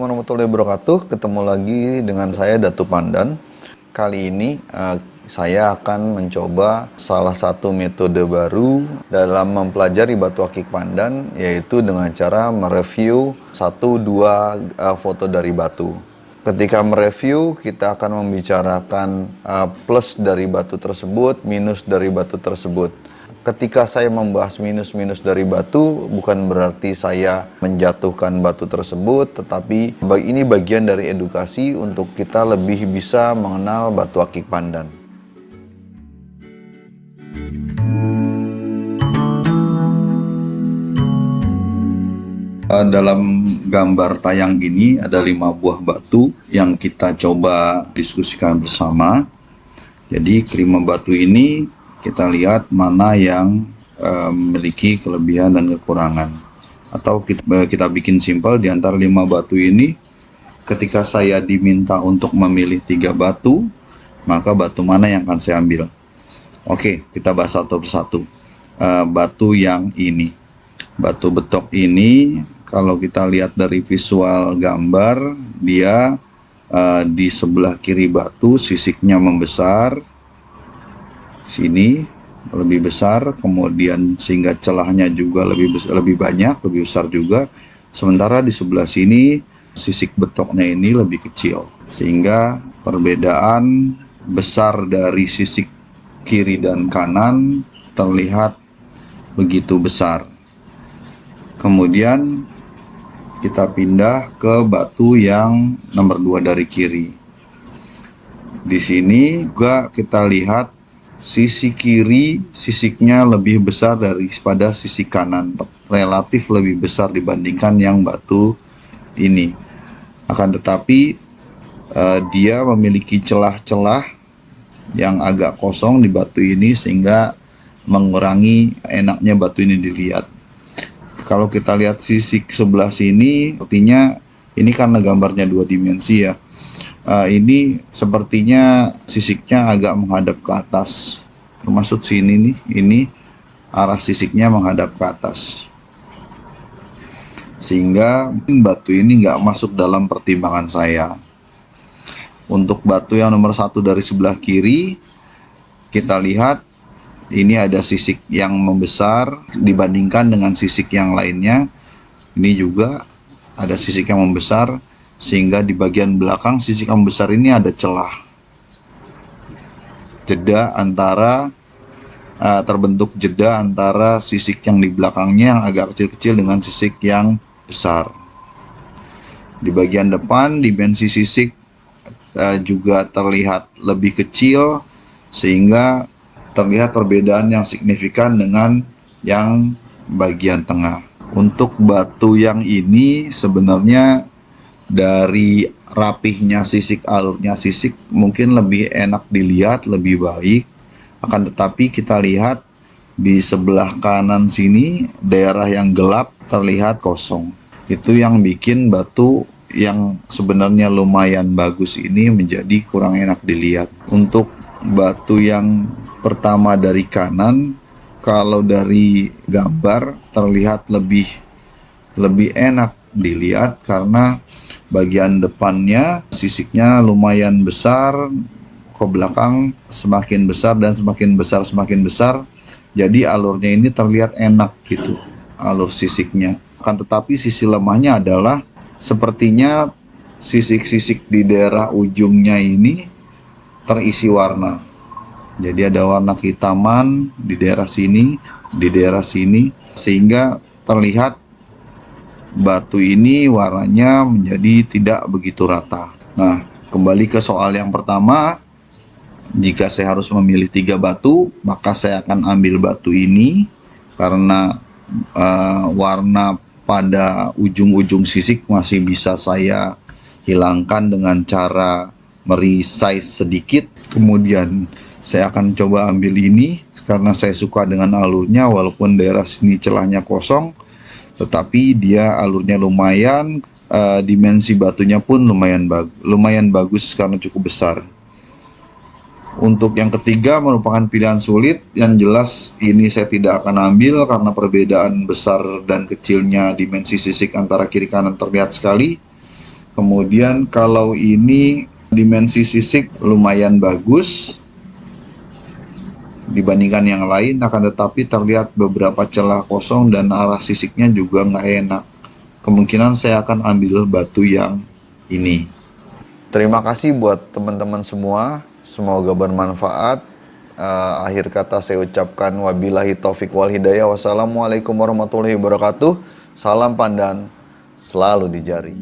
warahmatullahi wabarakatuh. Ketemu lagi dengan saya Datu Pandan. Kali ini saya akan mencoba salah satu metode baru dalam mempelajari batu akik pandan, yaitu dengan cara mereview 1-2 foto dari batu. Ketika mereview, kita akan membicarakan plus dari batu tersebut, minus dari batu tersebut. Ketika saya membahas minus-minus dari batu, bukan berarti saya menjatuhkan batu tersebut, tetapi ini bagian dari edukasi untuk kita lebih bisa mengenal batu akik pandan. Dalam gambar tayang ini ada 5 buah batu yang kita coba diskusikan bersama. Jadi kelima batu ini kita lihat mana yang memiliki kelebihan dan kekurangan. Atau kita bikin simpel, di antara 5 batu ini, ketika saya diminta untuk memilih 3 batu, maka batu mana yang akan saya ambil? Oke, kita bahas satu persatu. Batu yang ini, batu betok ini, kalau kita lihat dari visual gambar, dia di sebelah kiri batu sisiknya membesar, sini lebih besar, kemudian sehingga celahnya juga lebih banyak, lebih besar juga. Sementara di sebelah sini sisik betoknya ini lebih kecil, sehingga perbedaan besar dari sisik kiri dan kanan terlihat begitu besar. Kemudian kita pindah ke batu yang nomor 2 dari kiri. Di sini juga kita lihat sisi kiri sisiknya lebih besar daripada sisi kanan, relatif lebih besar dibandingkan yang batu ini. Akan tetapi dia memiliki celah-celah yang agak kosong di batu ini, sehingga mengurangi enaknya batu ini dilihat. Kalau kita lihat sisik sebelah sini, artinya ini karena gambarnya 2 dimensi ya. Ini sepertinya sisiknya agak menghadap ke atas, termasuk sini nih, ini arah sisiknya menghadap ke atas, sehingga batu ini nggak masuk dalam pertimbangan saya. Untuk batu yang nomor 1 dari sebelah kiri, kita lihat ini ada sisik yang membesar dibandingkan dengan sisik yang lainnya. Ini juga ada sisik yang membesar, sehingga di bagian belakang sisik yang besar ini ada celah, terbentuk jeda antara sisik yang di belakangnya yang agak kecil-kecil dengan sisik yang besar. Di bagian depan dimensi sisik juga terlihat lebih kecil, sehingga terlihat perbedaan yang signifikan dengan yang bagian tengah. Untuk batu yang ini sebenarnya dari rapihnya sisik, alurnya sisik mungkin lebih enak dilihat, lebih baik. Akan tetapi kita lihat di sebelah kanan sini, daerah yang gelap terlihat kosong. Itu yang bikin batu yang sebenarnya lumayan bagus ini menjadi kurang enak dilihat. Untuk batu yang pertama dari kanan, kalau dari gambar terlihat lebih enak dilihat karena bagian depannya sisiknya lumayan besar, ke belakang semakin besar dan semakin besar, jadi alurnya ini terlihat enak gitu, alur sisiknya. Akan tetapi sisi lemahnya adalah sepertinya sisik-sisik di daerah ujungnya ini terisi warna. Jadi ada warna kehitaman di daerah sini, sehingga terlihat batu ini warnanya menjadi tidak begitu rata. Nah, kembali ke soal yang pertama, jika saya harus memilih 3 batu, maka saya akan ambil batu ini karena warna pada ujung-ujung sisik masih bisa saya hilangkan dengan cara meresize sedikit. Kemudian saya akan coba ambil ini karena saya suka dengan alurnya, walaupun daerah sini celahnya kosong, tetapi dia alurnya lumayan, dimensi batunya pun lumayan bagus karena cukup besar. Untuk yang ketiga merupakan pilihan sulit, yang jelas ini saya tidak akan ambil karena perbedaan besar dan kecilnya dimensi sisik antara kiri kanan terlihat sekali. Kemudian kalau ini dimensi sisik lumayan bagus dibandingkan yang lain, akan tetapi terlihat beberapa celah kosong dan arah sisiknya juga nggak enak. Kemungkinan saya akan ambil batu yang ini. Terima kasih buat teman-teman semua, semoga bermanfaat. Akhir kata saya ucapkan wabillahi taufik wal hidayah. Wassalamualaikum warahmatullahi wabarakatuh. Salam pandan selalu di jari.